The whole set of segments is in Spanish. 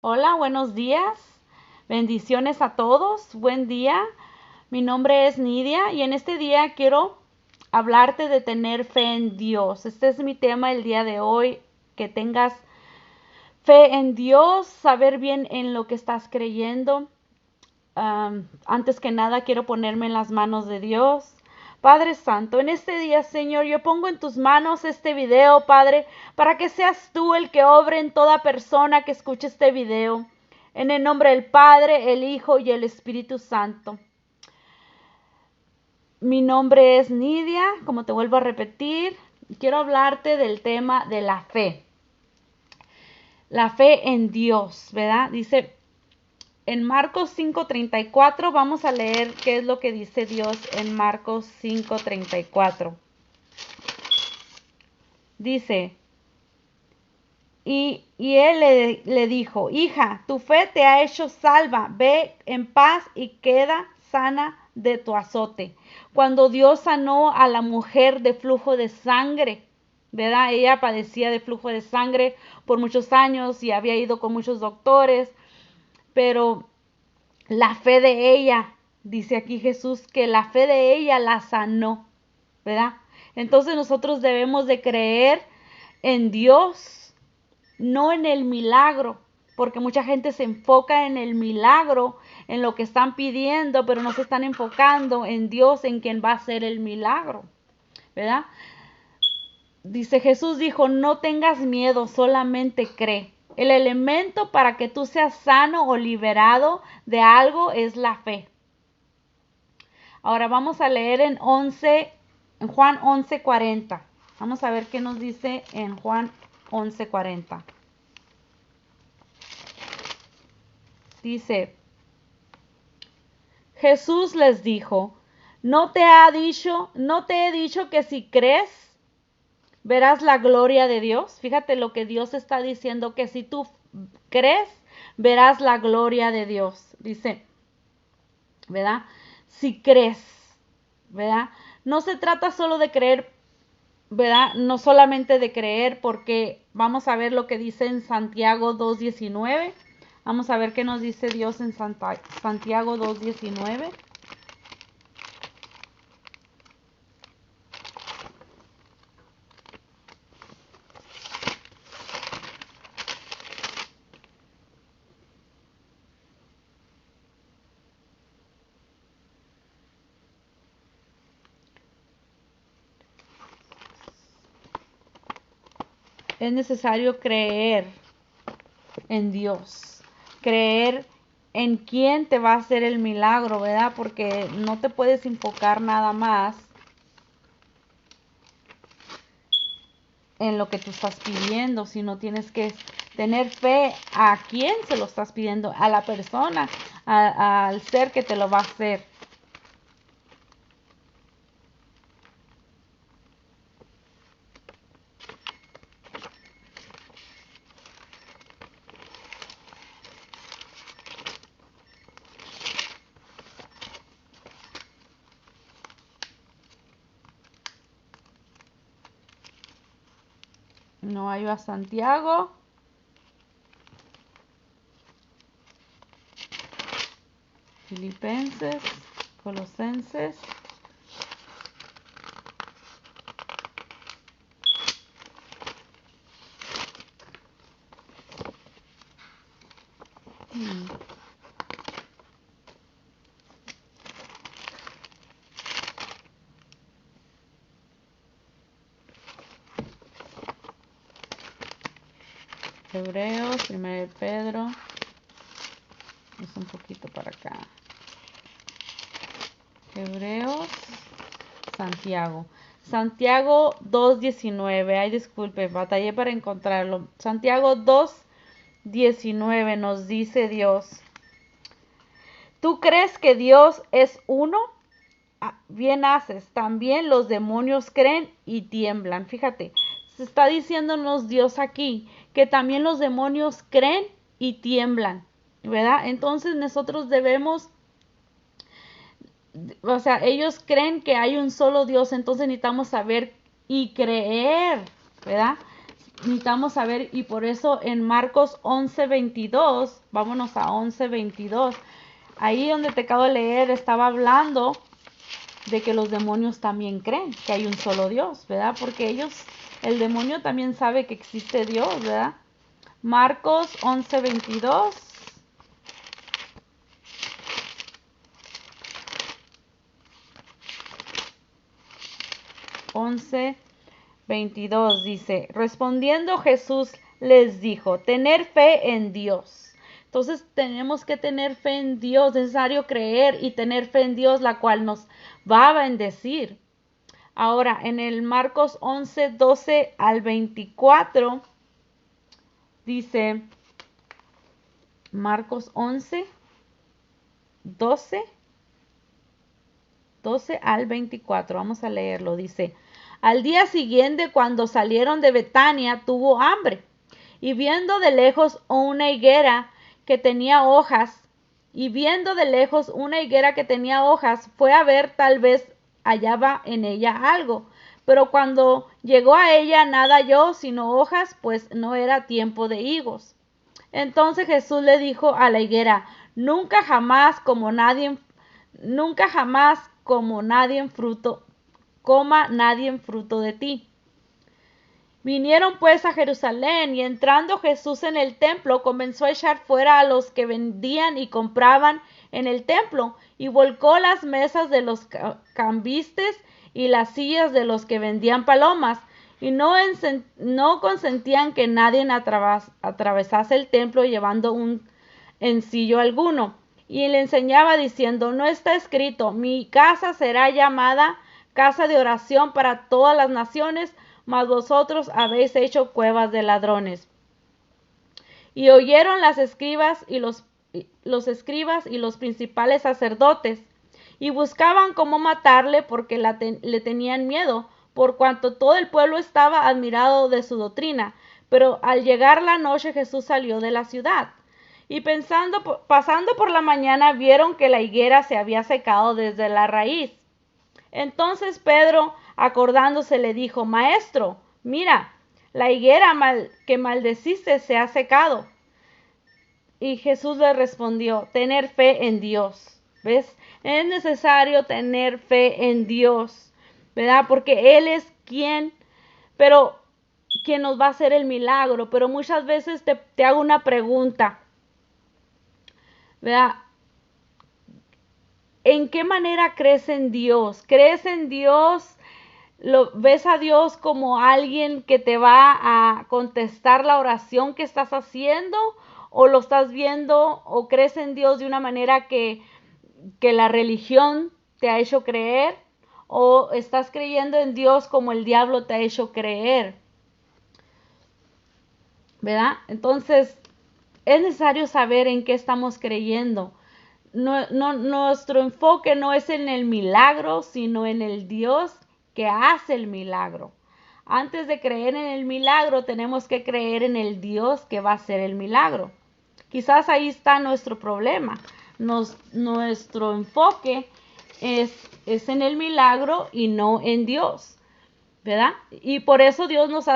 Hola, buenos días. Bendiciones a todos. Buen día. Mi nombre es Nidia y en este día quiero hablarte de tener fe en Dios. Este es mi tema el día de hoy, que tengas fe en Dios, saber bien en lo que estás creyendo. Antes que nada, quiero ponerme en las manos de Dios. Padre Santo, en este día, Señor, yo pongo en tus manos este video, Padre, para que seas tú el que obre en toda persona que escuche este video. En el nombre del Padre, el Hijo y el Espíritu Santo. Mi nombre es Nidia, como te vuelvo a repetir. Quiero hablarte del tema de la fe. La fe en Dios, ¿verdad? Dice en Marcos 5:34, vamos a leer qué es lo que dice Dios en Marcos 5:34. Dice, y él le dijo, hija, tu fe te ha hecho salva, ve en paz y queda sana de tu azote. Cuando Dios sanó a la mujer de flujo de sangre, ¿verdad? Ella padecía de flujo de sangre por muchos años y había ido con muchos doctores, pero la fe de ella, dice aquí Jesús, que la fe de ella la sanó, ¿verdad? Entonces nosotros debemos de creer en Dios, no en el milagro, porque mucha gente se enfoca en el milagro, en lo que están pidiendo, pero no se están enfocando en Dios, en quien va a hacer el milagro, ¿verdad? Dice Jesús dijo, no tengas miedo, solamente cree. El elemento para que tú seas sano o liberado de algo es la fe. Ahora vamos a leer en Juan 11:40. Vamos a ver qué nos dice en Juan 11:40. Dice, Jesús les dijo, no te he dicho que si crees, verás la gloria de Dios. Fíjate lo que Dios está diciendo, que si tú crees, verás la gloria de Dios. Dice, ¿verdad? Si crees, ¿verdad? No se trata solo de creer, ¿verdad? No solamente de creer, porque vamos a ver lo que dice en Santiago 2:19. Vamos a ver qué nos dice Dios en Santiago 2:19. Es necesario creer en Dios, creer en quién te va a hacer el milagro, ¿verdad? Porque no te puedes enfocar nada más en lo que tú estás pidiendo, sino tienes que tener fe a quién se lo estás pidiendo, a la persona, al ser que te lo va a hacer. No hay a Santiago. Filipenses, Colosenses. Hebreos, 1 Pedro. Es un poquito para acá. Hebreos, Santiago. Santiago 2:19. Ay, disculpe, batallé para encontrarlo. Santiago 2:19 nos dice Dios. ¿Tú crees que Dios es uno? Bien haces. También los demonios creen y tiemblan. Fíjate, se está diciéndonos Dios aquí que también los demonios creen y tiemblan, ¿verdad? Entonces nosotros debemos, o sea, ellos creen que hay un solo Dios, entonces necesitamos saber y creer, ¿verdad? necesitamos saber, y por eso en Marcos 11:22, vámonos a 11:22, ahí donde te acabo de leer, estaba hablando de que los demonios también creen que hay un solo Dios, ¿verdad? Porque el demonio también sabe que existe Dios, ¿verdad? Marcos 11:22. 11:22 dice, respondiendo Jesús les dijo, tener fe en Dios. Entonces tenemos que tener fe en Dios, es necesario creer y tener fe en Dios, la cual nos va a bendecir. Ahora, en el Marcos 11:12 al 24, dice, Marcos 11:12 al 24, vamos a leerlo, dice, al día siguiente, cuando salieron de Betania, tuvo hambre, y viendo de lejos una higuera que tenía hojas, fue a ver, tal vez hallaba en ella algo. Pero cuando llegó a ella, nada halló sino hojas, pues no era tiempo de higos. Entonces Jesús le dijo a la higuera, nunca jamás como nadie fruto, coma nadie en fruto de ti. Vinieron pues a Jerusalén, y entrando Jesús en el templo, comenzó a echar fuera a los que vendían y compraban en el templo, y volcó las mesas de los cambistas y las sillas de los que vendían palomas, y no consentían que nadie atravesase el templo llevando un ensillo alguno. Y le enseñaba diciendo, no está escrito, mi casa será llamada casa de oración para todas las naciones, mas vosotros habéis hecho cuevas de ladrones. Y oyeron las escribas y los escribas y los principales sacerdotes, y buscaban cómo matarle, porque le tenían miedo, por cuanto todo el pueblo estaba admirado de su doctrina. Pero al llegar la noche, Jesús salió de la ciudad. Y pasando por la mañana, vieron que la higuera se había secado desde la raíz. Entonces Pedro, acordándose, le dijo, Maestro, mira, la higuera que maldeciste se ha secado. Y Jesús le respondió, tener fe en Dios. ¿Ves? Es necesario tener fe en Dios, ¿verdad? Porque Él es quien nos va a hacer el milagro. Pero muchas veces te hago una pregunta, ¿verdad? ¿En qué manera crees en Dios? ¿Crees en Dios? ¿Ves a Dios como alguien que te va a contestar la oración que estás haciendo? ¿O lo estás viendo o crees en Dios de una manera que la religión te ha hecho creer? ¿O estás creyendo en Dios como el diablo te ha hecho creer? ¿Verdad? Entonces, es necesario saber en qué estamos creyendo. Nuestro enfoque no es en el milagro, sino en el Dios que hace el milagro. Antes de creer en el milagro, tenemos que creer en el Dios que va a hacer el milagro. Quizás ahí está nuestro problema. Nuestro enfoque es en el milagro y no en Dios, ¿verdad? Y por eso Dios nos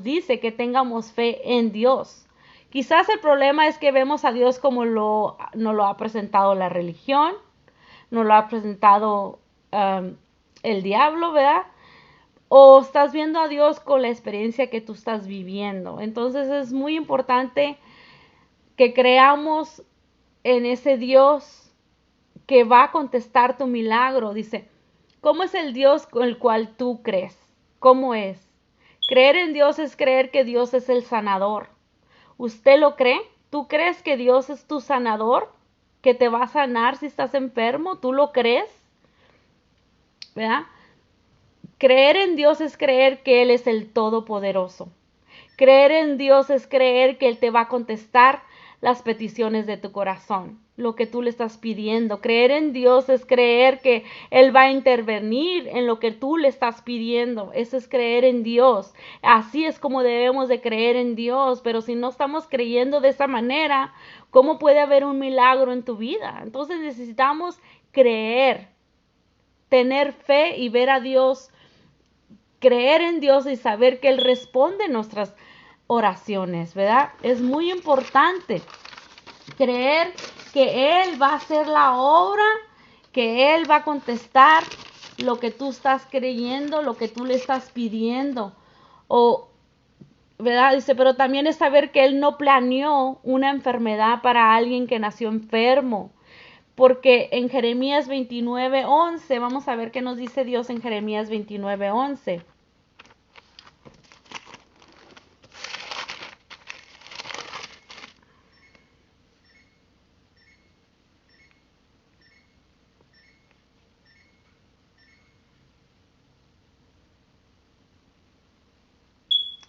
dice que tengamos fe en Dios. Quizás el problema es que vemos a Dios como nos lo ha presentado la religión, nos lo ha presentado el diablo, ¿verdad? O estás viendo a Dios con la experiencia que tú estás viviendo. Entonces es muy importante que creamos en ese Dios que va a contestar tu milagro. Dice, ¿cómo es el Dios con el cual tú crees? ¿Cómo es? Creer en Dios es creer que Dios es el sanador. ¿Usted lo cree? ¿Tú crees que Dios es tu sanador? ¿Que te va a sanar si estás enfermo? ¿Tú lo crees? ¿Verdad? Creer en Dios es creer que Él es el Todopoderoso. Creer en Dios es creer que Él te va a contestar las peticiones de tu corazón, lo que tú le estás pidiendo. Creer en Dios es creer que Él va a intervenir en lo que tú le estás pidiendo. Eso es creer en Dios. Así es como debemos de creer en Dios. Pero si no estamos creyendo de esa manera, ¿cómo puede haber un milagro en tu vida? Entonces necesitamos creer, tener fe y ver a Dios creer en Dios y saber que Él responde nuestras oraciones, ¿verdad? Es muy importante creer que Él va a hacer la obra, que Él va a contestar lo que tú estás creyendo, lo que tú le estás pidiendo. O, ¿verdad? Dice, pero también es saber que Él no planeó una enfermedad para alguien que nació enfermo. Porque en Jeremías 29:11, vamos a ver qué nos dice Dios en Jeremías 29:11.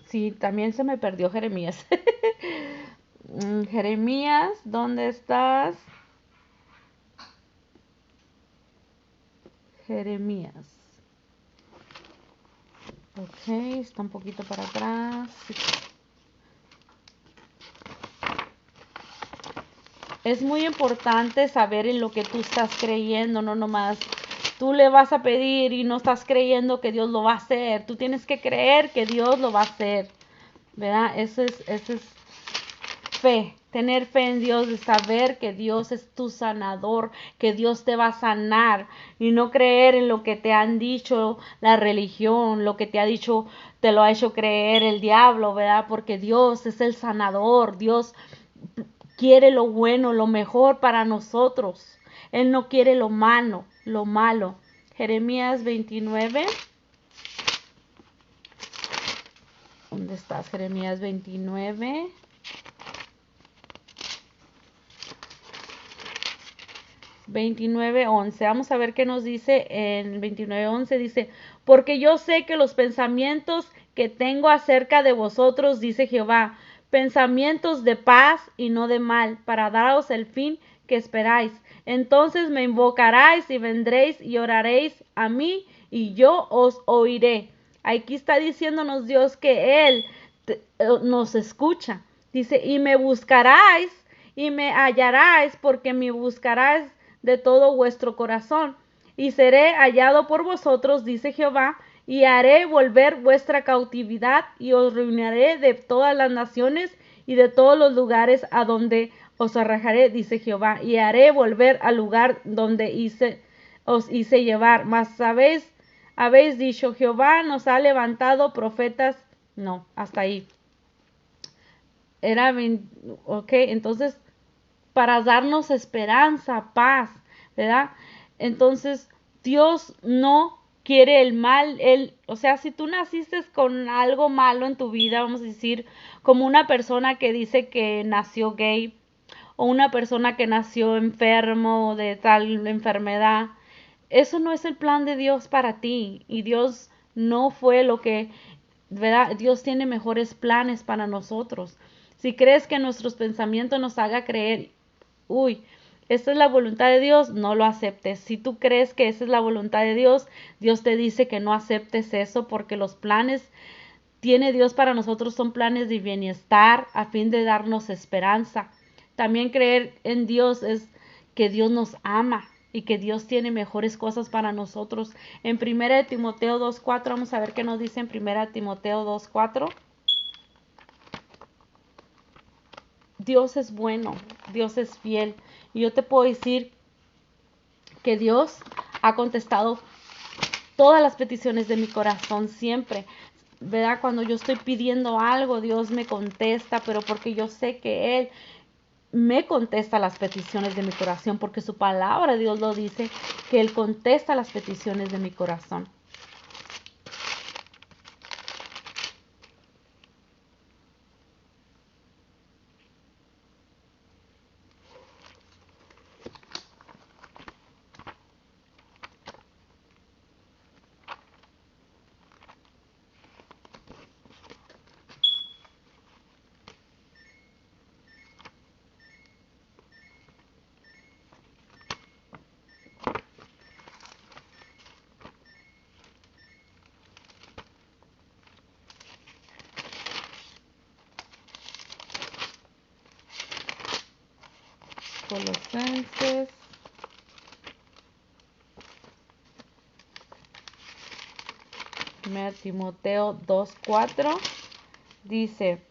Sí, también se me perdió Jeremías. Jeremías, ¿dónde estás? Jeremías. Ok, está un poquito para atrás. Es muy importante saber en lo que tú estás creyendo, no nomás tú le vas a pedir y no estás creyendo que Dios lo va a hacer. Tú tienes que creer que Dios lo va a hacer, ¿verdad? Eso es fe, tener fe en Dios, de saber que Dios es tu sanador, que Dios te va a sanar y no creer en lo que te han dicho la religión, lo que te ha dicho, te lo ha hecho creer el diablo, ¿verdad? Porque Dios es el sanador, Dios quiere lo bueno, lo mejor para nosotros. Él no quiere lo malo, lo malo. Jeremías 29. ¿Dónde estás? Jeremías 29. 29:11. Vamos a ver qué nos dice en 29:11. Dice, porque yo sé que los pensamientos que tengo acerca de vosotros, dice Jehová, pensamientos de paz y no de mal, para daros el fin que esperáis. Entonces me invocaréis y vendréis y oraréis a mí y yo os oiré. Aquí está diciéndonos Dios que Él nos escucha. Dice, y me buscaráis y me hallaráis porque me buscaráis de todo vuestro corazón. Y seré hallado por vosotros, dice Jehová, y haré volver vuestra cautividad y os reuniré de todas las naciones y de todos los lugares a donde os arrojaré, dice Jehová, y haré volver al lugar donde os hice llevar. Mas habéis dicho, Jehová nos ha levantado profetas. No, hasta ahí. Ok, entonces, para darnos esperanza, paz, ¿verdad? Entonces, Dios no quiere el mal, o sea, si tú naciste con algo malo en tu vida, vamos a decir, como una persona que dice que nació gay, o una persona que nació enfermo de tal enfermedad, eso no es el plan de Dios para ti, y Dios no fue lo que, ¿verdad? Dios tiene mejores planes para nosotros. Si crees que nuestros pensamientos nos haga creer, uy, esta es la voluntad de Dios, no lo aceptes. Si tú crees que esa es la voluntad de Dios, Dios te dice que no aceptes eso porque los planes tiene Dios para nosotros son planes de bienestar a fin de darnos esperanza. También creer en Dios es que Dios nos ama y que Dios tiene mejores cosas para nosotros. En 1 Timoteo 2:4, vamos a ver qué nos dice en 1 Timoteo 2:4. Dios es bueno, Dios es fiel. Y yo te puedo decir que Dios ha contestado todas las peticiones de mi corazón siempre. ¿Verdad? Cuando yo estoy pidiendo algo, Dios me contesta, pero porque yo sé que Él me contesta las peticiones de mi corazón, porque su palabra, Dios lo dice, que Él contesta las peticiones de mi corazón. Colosenses. 1 Timoteo 2:4 dice,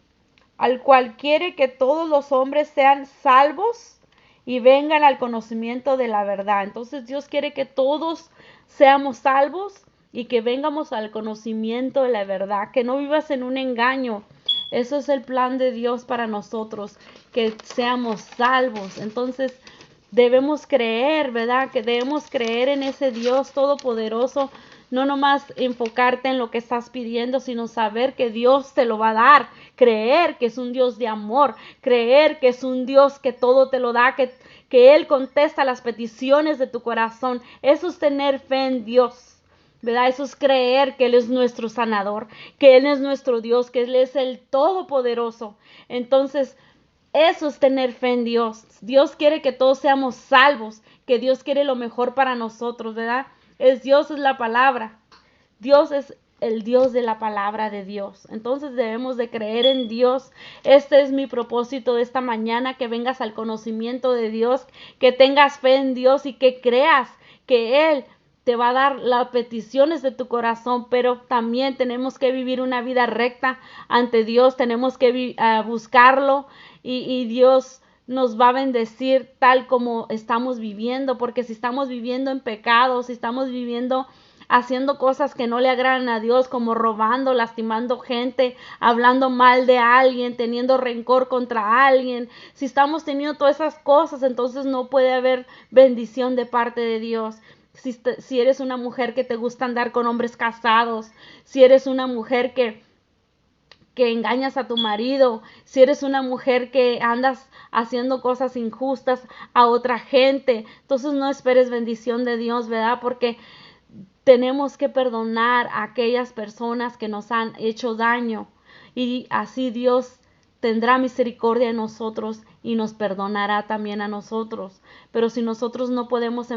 al cual quiere que todos los hombres sean salvos y vengan al conocimiento de la verdad. Entonces Dios quiere que todos seamos salvos y que vengamos al conocimiento de la verdad, que no vivas en un engaño. Eso es el plan de Dios para nosotros, que seamos salvos. Entonces debemos creer, ¿verdad? Que debemos creer en ese Dios todopoderoso. No nomás enfocarte en lo que estás pidiendo, sino saber que Dios te lo va a dar. Creer que es un Dios de amor. Creer que es un Dios que todo te lo da, que Él contesta las peticiones de tu corazón. Eso es tener fe en Dios, ¿verdad? Eso es creer que Él es nuestro sanador, que Él es nuestro Dios, que Él es el todopoderoso. Entonces, eso es tener fe en Dios. Dios quiere que todos seamos salvos, que Dios quiere lo mejor para nosotros, ¿verdad? Dios es la palabra. Dios es el Dios de la palabra de Dios. Entonces debemos de creer en Dios. Este es mi propósito de esta mañana, que vengas al conocimiento de Dios, que tengas fe en Dios y que creas que Él te va a dar las peticiones de tu corazón, pero también tenemos que vivir una vida recta ante Dios, tenemos que buscarlo y Dios nos va a bendecir tal como estamos viviendo, porque si estamos viviendo en pecado, si estamos viviendo haciendo cosas que no le agradan a Dios, como robando, lastimando gente, hablando mal de alguien, teniendo rencor contra alguien, si estamos teniendo todas esas cosas, entonces no puede haber bendición de parte de Dios. Si eres una mujer que te gusta andar con hombres casados, si eres una mujer que engañas a tu marido, si eres una mujer que andas haciendo cosas injustas a otra gente, entonces no esperes bendición de Dios, ¿verdad? Porque tenemos que perdonar a aquellas personas que nos han hecho daño y así Dios tendrá misericordia de nosotros y nos perdonará también a nosotros. Pero si nosotros no podemos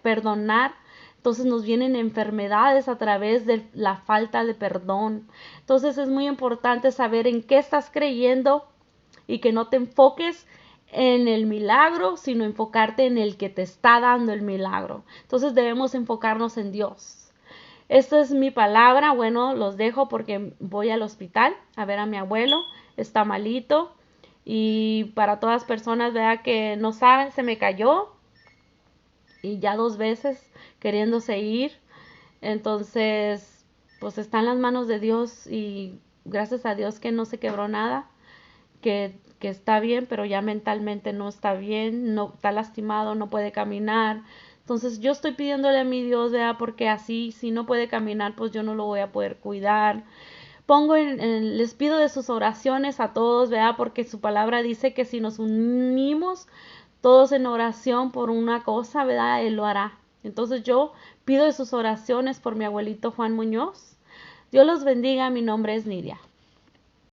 perdonar, entonces nos vienen enfermedades a través de la falta de perdón. Entonces es muy importante saber en qué estás creyendo y que no te enfoques en el milagro, sino enfocarte en el que te está dando el milagro. Entonces debemos enfocarnos en Dios. Esta es mi palabra. Bueno, los dejo porque voy al hospital a ver a mi abuelo. Está malito. Y para todas las personas, vea que no saben, se me cayó. Y ya 2 veces queriéndose ir. Entonces, pues está en las manos de Dios. Y gracias a Dios que no se quebró nada. Que está bien, pero ya mentalmente no está bien. No está lastimado, no puede caminar. Entonces yo estoy pidiéndole a mi Dios, vea, porque así, si no puede caminar, pues yo no lo voy a poder cuidar. Les pido de sus oraciones a todos, vea, porque su palabra dice que si nos unimos todos en oración por una cosa, ¿verdad? Él lo hará. Entonces yo pido de sus oraciones por mi abuelito Juan Muñoz. Dios los bendiga, mi nombre es Nidia.